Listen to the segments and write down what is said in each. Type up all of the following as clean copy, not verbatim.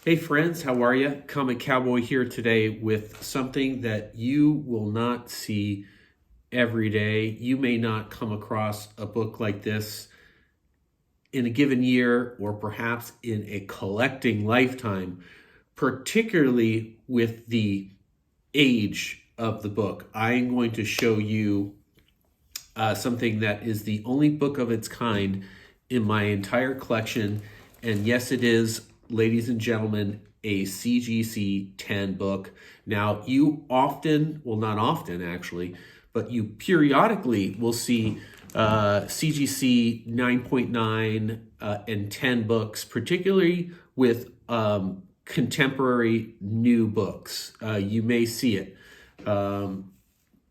Hey friends, how are you? Comic Cowboy here today with something that you will not see every day. You may not come across a book like this in a given year or perhaps in a collecting lifetime, particularly with the age of the book. I am going to show you something that is the only book of its kind in my entire collection. And yes, it is, ladies and gentlemen, a CGC 10 book. Now, you often, well, not often actually, but you periodically will see CGC 9.9 and 10 books, particularly with contemporary new books. You may see it. The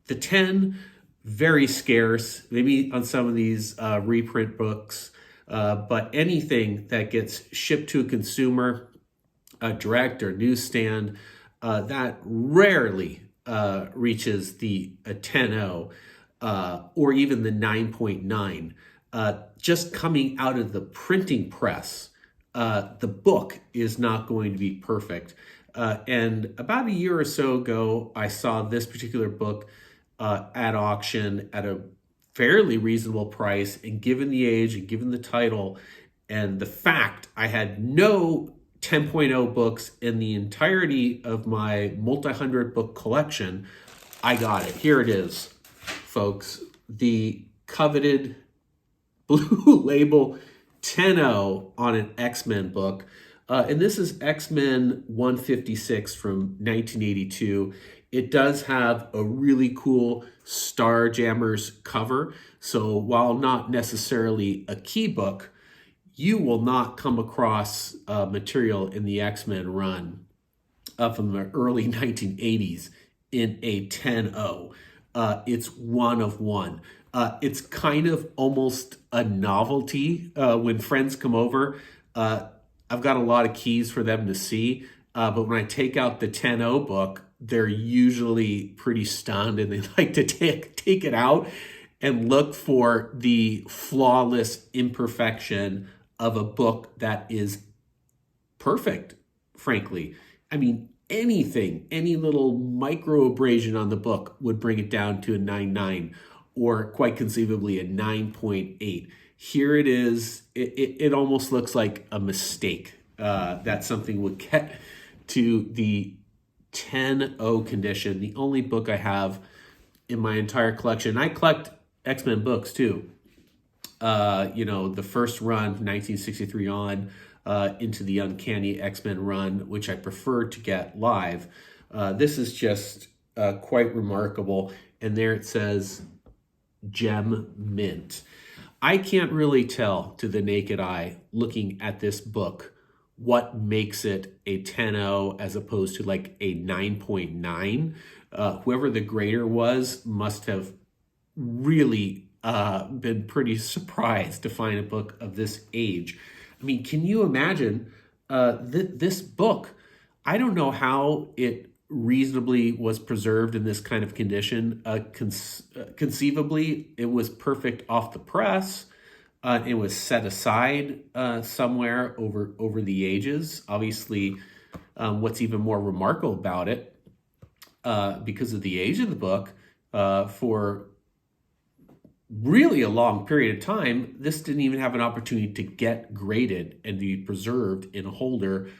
10, very scarce, maybe on some of these reprint books, but anything that gets shipped to a consumer, direct or newsstand, that rarely reaches the 10.0 or even the 9.9. Just coming out of the printing press, the book is not going to be perfect. And about a year or so ago, I saw this particular book at auction at a fairly reasonable price. And given the age and given the title and the fact I had no 10.0 books in the entirety of my multi-hundred book collection, I got it. Here it is, folks. The coveted blue label 10.0 on an X-Men book. And this is X-Men 156 from 1982. It does have a really cool Starjammers cover. So while not necessarily a key book, you will not come across material in the X-Men run from the early 1980s in a 10.0. It's one of one. It's kind of almost a novelty when friends come over. I've got a lot of keys for them to see, but when I take out the 10.0 book, they're usually pretty stunned and they like to take it out and look for the flawless imperfection of a book that is perfect, frankly. I mean, anything, any little micro abrasion on the book would bring it down to a 9.9 or quite conceivably a 9.8. Here it is. It almost looks like a mistake that something would get to the 10.0 condition. The only book I have in my entire collection. I collect X-Men books too. The first run, 1963 on, into the Uncanny X-Men run, which I prefer to get live. This is just quite remarkable. And there it says, Gem Mint. I can't really tell to the naked eye looking at this book what makes it a 10.0 as opposed to like a 9.9. Whoever the grader was must have really been pretty surprised to find a book of this age. I mean, can you imagine this book? I don't know how it reasonably was preserved in this kind of condition. Conceivably, it was perfect off the press. It was set aside somewhere over the ages. Obviously, what's even more remarkable about it, because of the age of the book, for really a long period of time, this didn't even have an opportunity to get graded and be preserved in a holder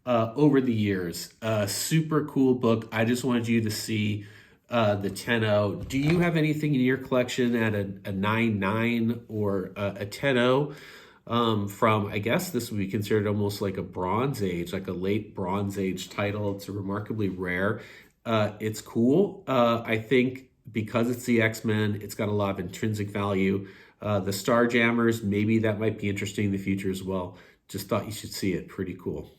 over the years. Super cool book. I just wanted you to see the 10.0. Do you have anything in your collection at a 9.9 or a 10.0 from, I guess this would be considered almost like a Bronze Age, like a late Bronze Age title. It's remarkably rare. It's cool. I think because it's the X-Men, it's got a lot of intrinsic value. The Starjammers, maybe that might be interesting in the future as well. Just thought you should see it. Pretty cool.